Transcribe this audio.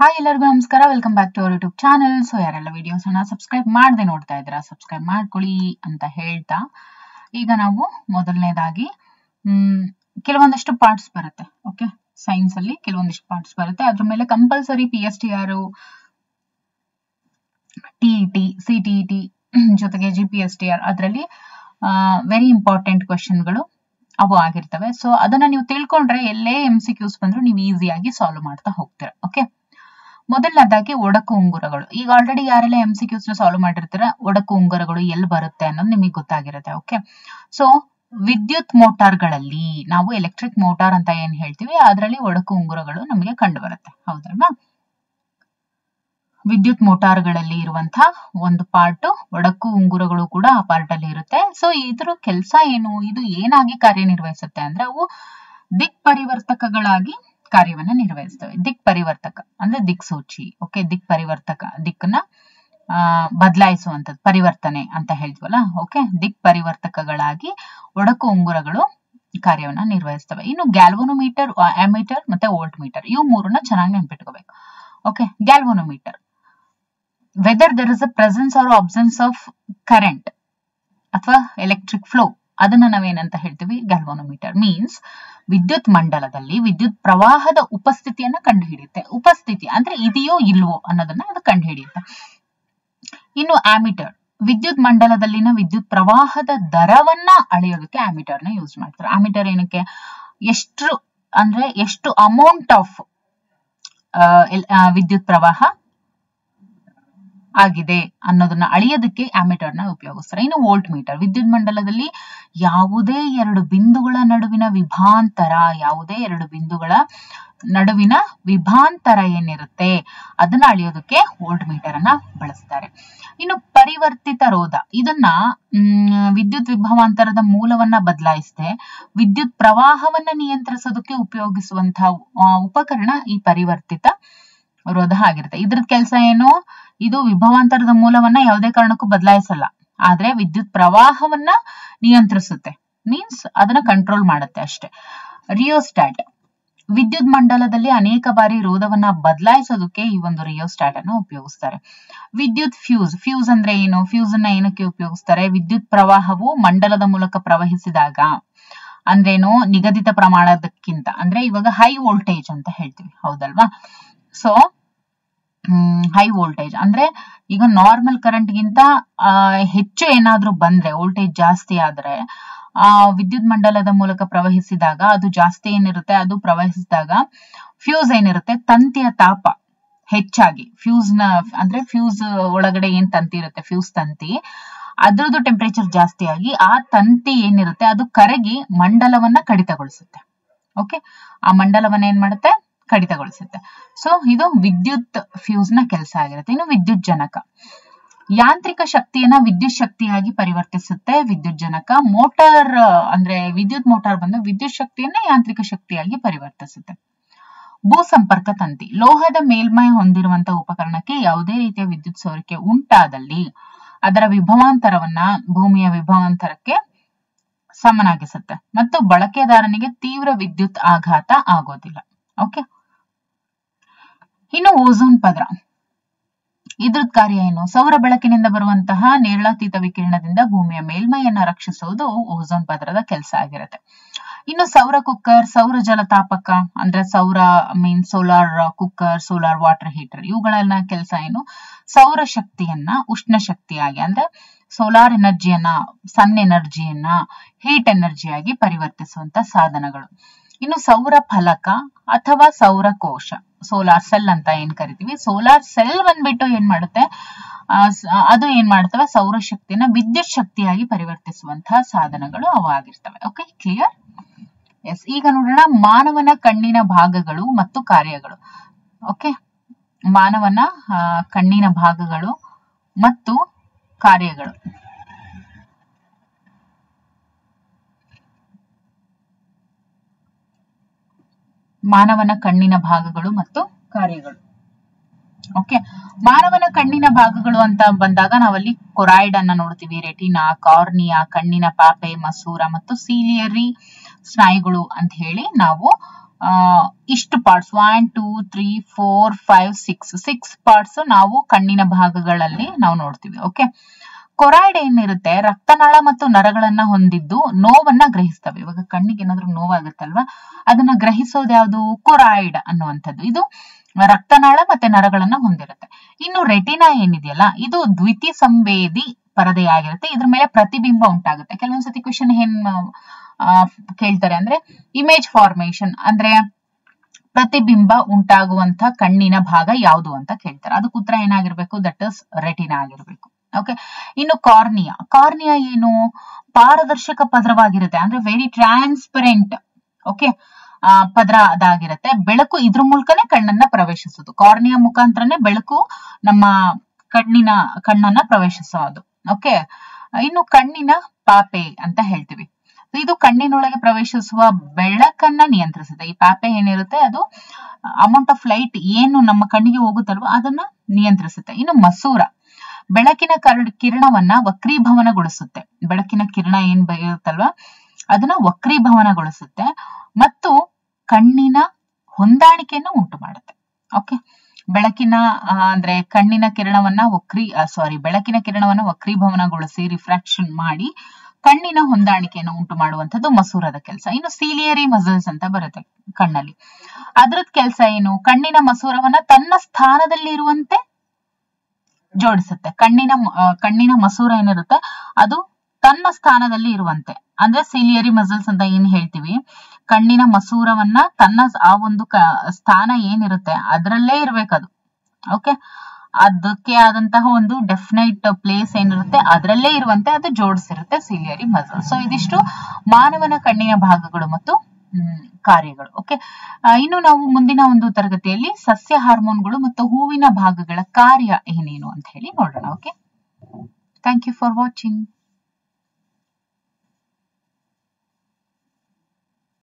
Hi ಎಲ್ಲರಿಗೂ ನಮಸ್ಕಾರ. Welcome back to our YouTube channel. So ಯಾರೆಲ್ಲ ವಿಡಿಯೋಸ್ ಅನ್ನ ಸಬ್ಸ್ಕ್ರೈಬ್ ಮಾಡದೆ ನೋಡ್ತಾ ಇದ್ದೀರಾ, ಸಬ್ಸ್ಕ್ರೈಬ್ ಮಾಡ್ಕೊಳ್ಳಿ ಅಂತ ಹೇಳ್ತಾ, ಈಗ ನಾವು ಮೊದಲನೇದಾಗಿ ಕೆಲವೊಂದಷ್ಟು ಪಾರ್ಟ್ಸ್ ಬರುತ್ತೆ. ಓಕೆ, ಸೈನ್ಸ್ ಅಲ್ಲಿ ಕೆಲವೊಂದಿಷ್ಟು ಪಾರ್ಟ್ಸ್ ಬರುತ್ತೆ. ಅದ್ರ ಮೇಲೆ ಕಂಪಲ್ಸರಿ PSTR, TET, CTET ಜೊತೆಗೆ GPSTR ಅದರಲ್ಲಿ ವೆರಿ ಇಂಪಾರ್ಟೆಂಟ್ ಕ್ವೆಶನ್ಗಳು ಅವು ಆಗಿರ್ತವೆ. ಸೊ ಅದನ್ನ ನೀವು ತಿಳ್ಕೊಂಡ್ರೆ ಎಲ್ಲೇ MCQs ಬಂದ್ರು ನೀವು ಈಸಿಯಾಗಿ ಸಾಲ್ವ್ ಮಾಡ್ತಾ ಹೋಗ್ತೀರಾ. ಓಕೆ, ಮೊದಲನೇದಾಗಿ ಒಡಕು ಉಂಗುರಗಳು. ಈಗ ಆಲ್ರೆಡಿ ಯಾರೆಲ್ಲ MCQs ನ ಸಾಲ್ವ್ ಮಾಡಿರ್ತೀರ, ಒಡಕು ಉಂಗುರಗಳು ಎಲ್ಲಿ ಬರುತ್ತೆ ಅನ್ನೋದು ನಿಮಗೆ ಗೊತ್ತಾಗಿರುತ್ತೆ. ಓಕೆ, ಸೊ ವಿದ್ಯುತ್ ಮೋಟಾರ್ಗಳಲ್ಲಿ ನಾವು ಎಲೆಕ್ಟ್ರಿಕ್ ಮೋಟಾರ್ ಅಂತ ಏನ್ ಹೇಳ್ತೀವಿ, ಅದರಲ್ಲಿ ಒಡಕು ಉಂಗುರಗಳು ನಮಗೆ ಕಂಡು ಬರುತ್ತೆ. ಹೌದಲ್ವಾ? ವಿದ್ಯುತ್ ಮೋಟಾರ್ಗಳಲ್ಲಿ ಇರುವಂತಹ ಒಂದು ಪಾರ್ಟ್ ಒಡಕು ಉಂಗುರಗಳು ಕೂಡ ಆ ಪಾರ್ಟ್ ಅಲ್ಲಿ ಇರುತ್ತೆ. ಸೊ ಇದ್ರ ಕೆಲಸ ಏನು, ಇದು ಏನಾಗಿ ಕಾರ್ಯನಿರ್ವಹಿಸುತ್ತೆ ಅಂದ್ರೆ ಅವು ದಿಕ್ ಪರಿವರ್ತಕಗಳಾಗಿ ಕಾರ್ಯವನ್ನ ನಿರ್ವಹಿಸ್ತವೆ. ದಿಕ್ ಪರಿವರ್ತಕ ಅಂದ್ರೆ ದಿಕ್ಸೂಚಿ. ಓಕೆ, ದಿಕ್ ಪರಿವರ್ತಕ, ದಿಕ್ಕನ್ನ ಬದಲಾಯಿಸುವಂತದ್ದು ಪರಿವರ್ತನೆ ಅಂತ ಹೇಳ್ತೀವಲ್ಲ. ಓಕೆ, ದಿಕ್ ಪರಿವರ್ತಕಗಳಾಗಿ ಒಡಕು ಉಂಗುರಗಳು ಕಾರ್ಯವನ್ನ ನಿರ್ವಹಿಸ್ತವೆ. ಇನ್ನು ಗ್ಯಾಲ್ವನೋಮೀಟರ್, ಅಮೀಟರ್ ಮತ್ತೆ ವೋಲ್ಟ್ ಮೀಟರ್, ಇವು ಮೂರನ್ನ ಚೆನ್ನಾಗಿ ನೆನ್ಪಿಟ್ಕೋಬೇಕು. Okay, galvanometer, whether there is a presence or absence of current ಅಥವಾ ಎಲೆಕ್ಟ್ರಿಕ್ ಫ್ಲೋ, ಅದನ್ನ ನಾವೇನಂತ ಹೇಳ್ತೀವಿ, ಗ್ಯಾಲ್ವನೋಮೀಟರ್. ಮೀನ್ಸ್ ವಿದ್ಯುತ್ ಮಂಡಲದಲ್ಲಿ ವಿದ್ಯುತ್ ಪ್ರವಾಹದ ಉಪಸ್ಥಿತಿಯನ್ನ ಕಂಡುಹಿಡಿಯುತ್ತೆ. ಉಪಸ್ಥಿತಿ ಅಂದ್ರೆ ಇದೆಯೋ ಇಲ್ವೋ ಅನ್ನೋದನ್ನ ಅದು ಕಂಡುಹಿಡಿಯುತ್ತೆ. ಇನ್ನು ಆಮೀಟರ್, ವಿದ್ಯುತ್ ಮಂಡಲದಲ್ಲಿನ ವಿದ್ಯುತ್ ಪ್ರವಾಹದ ದರವನ್ನ ಅಳೆಯೋದಕ್ಕೆ ಆಮೀಟರ್ ನ ಯೂಸ್ ಮಾಡ್ತಾರೆ. ಆಮೀಟರ್ ಏನಕ್ಕೆ, ಎಷ್ಟು ಅಮೌಂಟ್ ಆಫ್ ವಿದ್ಯುತ್ ಪ್ರವಾಹ ಆಗಿದೆ ಅನ್ನೋದನ್ನ ಅಳಿಯೋದಕ್ಕೆ ಆಮೀಟರ್ ನ ಉಪಯೋಗಿಸ್ತಾರೆ. ಇನ್ನು ವೋಲ್ಟ್ ಮೀಟರ್, ವಿದ್ಯುತ್ ಮಂಡಲದಲ್ಲಿ ಯಾವುದೇ ಎರಡು ಬಿಂದುಗಳ ನಡುವಿನ ವಿಭಾಂತರ ಏನಿರುತ್ತೆ ಅದನ್ನ ಅಳಿಯೋದಕ್ಕೆ ವೋಲ್ಟ್ ಮೀಟರ್ ಅನ್ನ ಬಳಸ್ತಾರೆ. ಇನ್ನು ಪರಿವರ್ತಿತ ರೋಧ, ಇದನ್ನ ವಿದ್ಯುತ್ ವಿಭವಾಂತರದ ಮೂಲವನ್ನ ಬದಲಾಯಿಸದೆ ವಿದ್ಯುತ್ ಪ್ರವಾಹವನ್ನ ನಿಯಂತ್ರಿಸೋದಕ್ಕೆ ಉಪಯೋಗಿಸುವಂತಹ ಉಪಕರಣ ಈ ಪರಿವರ್ತಿತ ರೋಧ ಆಗಿರುತ್ತೆ. ಇದ್ರ ಕೆಲಸ ಏನು, ಇದು ವಿಭವಾಂತರದ ಮೂಲವನ್ನ ಯಾವುದೇ ಕಾರಣಕ್ಕೂ ಬದಲಾಯಿಸಲ್ಲ, ಆದ್ರೆ ವಿದ್ಯುತ್ ಪ್ರವಾಹವನ್ನ ನಿಯಂತ್ರಿಸುತ್ತೆ. ಮೀನ್ಸ್ ಅದನ್ನ ಕಂಟ್ರೋಲ್ ಮಾಡುತ್ತೆ ಅಷ್ಟೇ. ರಿಯೋಸ್ಟಾಟ್, ವಿದ್ಯುತ್ ಮಂಡಲದಲ್ಲಿ ಅನೇಕ ಬಾರಿ ರೋಧವನ್ನ ಬದಲಾಯಿಸೋದಕ್ಕೆ ಈ ಒಂದು ರಿಯೋಸ್ಟಾಟ್ ಅನ್ನು ಉಪಯೋಗಿಸ್ತಾರೆ. ವಿದ್ಯುತ್ ಫ್ಯೂಸ್ ಅಂದ್ರೆ ಏನು, ಫ್ಯೂಸ್ ಅನ್ನ ಏನಕ್ಕೆ ಉಪಯೋಗಿಸ್ತಾರೆ, ವಿದ್ಯುತ್ ಪ್ರವಾಹವು ಮಂಡಲದ ಮೂಲಕ ಪ್ರವಹಿಸಿದಾಗ, ಅಂದ್ರೇನು, ನಿಗದಿತ ಪ್ರಮಾಣದಕ್ಕಿಂತ, ಅಂದ್ರೆ ಇವಾಗ ಹೈ ವೋಲ್ಟೇಜ್ ಅಂತ ಹೇಳ್ತೀವಿ. ಹೌದಲ್ವಾ? ಸೊ ಹೈ ವೋಲ್ಟೇಜ್ ಅಂದ್ರೆ ಈಗ ನಾರ್ಮಲ್ ಕರೆಂಟ್ ಗಿಂತ ಹೆಚ್ಚು ಏನಾದ್ರೂ ಬಂದ್ರೆ, ವೋಲ್ಟೇಜ್ ಜಾಸ್ತಿ ಆದ್ರೆ ವಿದ್ಯುತ್ ಮಂಡಲದ ಮೂಲಕ ಪ್ರವಹಿಸಿದಾಗ ಅದು ಜಾಸ್ತಿ ಏನಿರುತ್ತೆ, ಅದು ಪ್ರವಹಿಸಿದಾಗ ಫ್ಯೂಸ್ ಏನಿರುತ್ತೆ, ತಂತಿಯ ತಾಪ ಹೆಚ್ಚಾಗಿ, ಫ್ಯೂಸ್ ಒಳಗಡೆ ಏನ್ ತಂತಿ ಇರುತ್ತೆ, ಫ್ಯೂಸ್ ತಂತಿ, ಅದ್ರದ್ದು ಟೆಂಪರೇಚರ್ ಜಾಸ್ತಿ ಆಗಿ ಆ ತಂತಿ ಏನಿರುತ್ತೆ ಅದು ಕರಗಿ ಮಂಡಲವನ್ನ ಕಡಿತಗೊಳಿಸುತ್ತೆ. ಓಕೆ, ಆ ಮಂಡಲವನ್ನ ಏನ್ ಮಾಡುತ್ತೆ, ಕಡಿತಗೊಳಿಸುತ್ತೆ. ಸೊ ಇದು ವಿದ್ಯುತ್ ಫ್ಯೂಸ್ ನ ಕೆಲಸ ಆಗಿರುತ್ತೆ. ಇನ್ನು ವಿದ್ಯುತ್ ಜನಕ, ಯಾಂತ್ರಿಕ ಶಕ್ತಿಯನ್ನ ವಿದ್ಯುತ್ ಶಕ್ತಿಯಾಗಿ ಪರಿವರ್ತಿಸುತ್ತೆ ವಿದ್ಯುತ್ ಜನಕ. ಮೋಟಾರ್ ಅಂದ್ರೆ ವಿದ್ಯುತ್ ಮೋಟಾರ್ ಬಂದು ವಿದ್ಯುತ್ ಶಕ್ತಿಯನ್ನ ಯಾಂತ್ರಿಕ ಶಕ್ತಿಯಾಗಿ ಪರಿವರ್ತಿಸುತ್ತೆ. ಭೂ ಸಂಪರ್ಕ ತಂತಿ, ಲೋಹದ ಮೇಲ್ಮೈ ಹೊಂದಿರುವಂತಹ ಉಪಕರಣಕ್ಕೆ ಯಾವುದೇ ರೀತಿಯ ವಿದ್ಯುತ್ ಸೋರಿಕೆ ಉಂಟಾದಲ್ಲಿ ಅದರ ವಿಭವಾಂತರವನ್ನ ಭೂಮಿಯ ವಿಭವಾಂತರಕ್ಕೆ ಸಮನಾಗಿಸುತ್ತೆ ಮತ್ತು ಬಳಕೆದಾರನಿಗೆ ತೀವ್ರ ವಿದ್ಯುತ್ ಆಘಾತ ಆಗೋದಿಲ್ಲ. ಓಕೆ, ಇನ್ನು ಓಝೋನ್ ಪದರ, ಇದ್ರದ್ ಕಾರ್ಯ ಏನು, ಸೌರ ಬೆಳಕಿನಿಂದ ಬರುವಂತಹ ನೇರಳಾತೀತ ವಿಕಿರಣದಿಂದ ಭೂಮಿಯ ಮೇಲ್ಮೈಯನ್ನ ರಕ್ಷಿಸುವುದು ಓಝೋನ್ ಪದರದ ಕೆಲಸ ಆಗಿರುತ್ತೆ. ಇನ್ನು ಸೌರ ಕುಕ್ಕರ್, ಸೌರ ಜಲತಾಪಕ ಅಂದ್ರೆ solar cooker, solar water heater, ಇವುಗಳನ್ನ ಕೆಲಸ ಏನು, ಸೌರ ಶಕ್ತಿಯನ್ನ ಉಷ್ಣ ಶಕ್ತಿಯಾಗಿ ಅಂದ್ರೆ ಸೋಲಾರ್ ಎನರ್ಜಿಯನ್ನ, ಸನ್ ಎನರ್ಜಿಯನ್ನ ಹೀಟ್ ಎನರ್ಜಿಯಾಗಿ ಪರಿವರ್ತಿಸುವಂತ ಸಾಧನಗಳು. ಇನ್ನು ಸೌರ ಫಲಕ ಅಥವಾ ಸೌರ ಕೋಶ, ಸೋಲಾರ್ ಸೆಲ್ ಅಂತ ಏನ್ ಕರಿತೀವಿ, ಸೋಲಾರ್ ಸೆಲ್ ಬಂದ್ಬಿಟ್ಟು ಏನ್ ಮಾಡುತ್ತೆ, ಅದು ಏನ್ ಮಾಡ್ತವೆ, ಸೌರ ಶಕ್ತಿಯನ್ನ ವಿದ್ಯುತ್ ಶಕ್ತಿಯಾಗಿ ಪರಿವರ್ತಿಸುವಂತಹ ಸಾಧನಗಳು ಅವು ಆಗಿರ್ತವೆ. Okay, clear? ಎಸ್, ಈಗ ನೋಡೋಣ ಮಾನವನ ಕಣ್ಣಿನ ಭಾಗಗಳು ಮತ್ತು ಕಾರ್ಯಗಳು. ಓಕೆ, ಮಾನವನ ಕಣ್ಣಿನ ಭಾಗಗಳು ಮತ್ತು ಕಾರ್ಯಗಳು. ಮಾನವನ ಕಣ್ಣಿನ ಭಾಗಗಳು ಮತ್ತು ಕಾರ್ಯಗಳು. ಓಕೆ, ಮಾನವನ ಕಣ್ಣಿನ ಭಾಗಗಳು ಅಂತ ಬಂದಾಗ ನಾವಲ್ಲಿ ಕೊರಾಯ್ಡ್ ಅನ್ನ ನೋಡ್ತೀವಿ, ರೆಟಿನಾ, ಕಾರ್ನಿಯಾ, ಕಣ್ಣಿನ ಪಾಪೆ, ಮಸೂರ ಮತ್ತು ಸೀಲಿಯರಿ ಸ್ನಾಯುಗಳು ಅಂತ ಹೇಳಿ ನಾವು ಇಷ್ಟು ಪಾರ್ಟ್ಸ್ 1 2 3 4 5 6 ಪಾರ್ಟ್ಸ್ ನಾವು ಕಣ್ಣಿನ ಭಾಗಗಳಲ್ಲಿ ನಾವು ನೋಡ್ತೀವಿ. ಓಕೆ, ಕೊರಾಯ್ಡ್ ಏನಿರುತ್ತೆ ರಕ್ತನಾಳ ಮತ್ತು ನರಗಳನ್ನ ಹೊಂದಿದ್ದು ನೋವನ್ನ ಗ್ರಹಿಸ್ತವೆ. ಇವಾಗ ಕಣ್ಣಿಗೆ ಏನಾದ್ರೂ ನೋವಾಗುತ್ತಲ್ವಾ, ಅದನ್ನ ಗ್ರಹಿಸೋದು ಯಾವುದು? ಕೊರಾಯ್ಡ್ ಅನ್ನುವಂಥದ್ದು. ಇದು ರಕ್ತನಾಳ ಮತ್ತೆ ನರಗಳನ್ನ ಹೊಂದಿರುತ್ತೆ. ಇನ್ನು ರೆಟಿನಾ ಏನಿದೆಯಲ್ಲ, ಇದು ದ್ವಿತೀಯ ಸಂವೇದಿ ಪರದೆಯಾಗಿರುತ್ತೆ. ಇದ್ರ ಮೇಲೆ ಪ್ರತಿಬಿಂಬ ಉಂಟಾಗುತ್ತೆ. ಕೆಲವೊಂದ್ಸತಿ ಕ್ವೆಶನ್ ಏನ್ ಕೇಳ್ತಾರೆ ಅಂದ್ರೆ ಇಮೇಜ್ ಫಾರ್ಮೇಶನ್ ಅಂದ್ರೆ ಪ್ರತಿಬಿಂಬ ಉಂಟಾಗುವಂತ ಕಣ್ಣಿನ ಭಾಗ ಯಾವುದು ಅಂತ ಕೇಳ್ತಾರೆ. ಅದಕ್ಕೆ ಉತ್ತರ ಏನಾಗಿರ್ಬೇಕು? ದಟ್ ಇಸ್ ರೆಟಿನಾ ಆಗಿರ್ಬೇಕು. ಓಕೆ, ಇನ್ನು ಕಾರ್ನಿಯಾ ಏನು? ಪಾರದರ್ಶಕ ಪದರವಾಗಿರುತ್ತೆ, ಅಂದ್ರೆ ವೆರಿ ಟ್ರಾನ್ಸ್ಪರೆಂಟ್. ಓಕೆ, ಪದರ ಅದಾಗಿರುತ್ತೆ. ಬೆಳಕು ಇದ್ರ ಮೂಲಕನೇ ಕಣ್ಣನ್ನ ಪ್ರವೇಶಿಸೋದು. ಕಾರ್ನಿಯಾ ಮುಖಾಂತರನೇ ಬೆಳಕು ನಮ್ಮ ಕಣ್ಣನ್ನ ಪ್ರವೇಶಿಸೋದು. ಓಕೆ, ಇನ್ನು ಕಣ್ಣಿನ ಪಾಪೆ ಅಂತ ಹೇಳ್ತೀವಿ. ಇದು ಕಣ್ಣಿನೊಳಗೆ ಪ್ರವೇಶಿಸುವ ಬೆಳಕನ್ನ ನಿಯಂತ್ರಿಸುತ್ತೆ. ಈ ಪಾಪೆ ಏನಿರುತ್ತೆ ಅದು ಅಮೌಂಟ್ ಆಫ್ ಲೈಟ್ ಏನು ನಮ್ಮ ಕಣ್ಣಿಗೆ ಹೋಗುತ್ತಲ್ವ ಅದನ್ನ ನಿಯಂತ್ರಿಸುತ್ತೆ. ಇನ್ನು ಮಸೂರ ಬೆಳಕಿನ ಕಿರಣವನ್ನ ವಕ್ರೀಭವನಗೊಳಿಸುತ್ತೆ. ಬೆಳಕಿನ ಕಿರಣ ಏನ್ ಇರುತ್ತಲ್ವಾ ಅದನ್ನ ವಕ್ರೀಭವನಗೊಳಿಸುತ್ತೆ ಮತ್ತು ಕಣ್ಣಿನ ಹೊಂದಾಣಿಕೆಯನ್ನು ಉಂಟು ಮಾಡುತ್ತೆ. ಓಕೆ, ಅಂದ್ರೆ ಕಣ್ಣಿನ ಕಿರಣವನ್ನ ಬೆಳಕಿನ ಕಿರಣವನ್ನ ವಕ್ರೀಭವನಗೊಳಿಸಿ ರಿಫ್ರಾಕ್ಷನ್ ಮಾಡಿ ಕಣ್ಣಿನ ಹೊಂದಾಣಿಕೆಯನ್ನು ಉಂಟು ಮಾಡುವಂಥದ್ದು ಮಸೂರದ ಕೆಲಸ. ಇನ್ನು ಸೀಲಿಯರಿ ಮಸಲ್ಸ್ ಅಂತ ಬರುತ್ತೆ ಕಣ್ಣಲ್ಲಿ. ಅದ್ರದ್ ಕೆಲಸ ಏನು? ಕಣ್ಣಿನ ಮಸೂರವನ್ನ ತನ್ನ ಸ್ಥಾನದಲ್ಲಿ ಇರುವಂತೆ ಜೋಡಿಸುತ್ತೆ. ಕಣ್ಣಿನ ಮಸೂರ ಏನಿರುತ್ತೆ ಅದು ತನ್ನ ಸ್ಥಾನದಲ್ಲಿ ಇರುವಂತೆ, ಅಂದ್ರೆ ಸೀಲಿಯರಿ ಮಸಲ್ಸ್ ಅಂತ ಏನ್ ಹೇಳ್ತೀವಿ, ಕಣ್ಣಿನ ಮಸೂರವನ್ನ ತನ್ನ ಆ ಒಂದು ಸ್ಥಾನ ಏನಿರುತ್ತೆ ಅದರಲ್ಲೇ ಇರ್ಬೇಕದು. ಓಕೆ, ಅದಕ್ಕೆ ಆದಂತಹ ಒಂದು ಡೆಫಿನೈಟ್ ಪ್ಲೇಸ್ ಏನಿರುತ್ತೆ ಅದರಲ್ಲೇ ಇರುವಂತೆ ಅದು ಜೋಡಿಸಿರುತ್ತೆ ಸೀಲಿಯರಿ ಮಸಲ್. ಸೊ ಇದಿಷ್ಟು ಮಾನವನ ಕಣ್ಣಿನ ಭಾಗಗಳು ಮತ್ತು ಕಾರ್ಯಗಳು. ಓಕೆ, ಇನ್ನು ನಾವು ಮುಂದಿನ ಒಂದು ತರಗತಿಯಲ್ಲಿ ಸಸ್ಯ ಹಾರ್ಮೋನ್ಗಳು ಮತ್ತು ಹೂವಿನ ಭಾಗಗಳ ಕಾರ್ಯ ಏನೇನು ಅಂತ ಹೇಳಿ ನೋಡೋಣ. Okay, thank you for watching.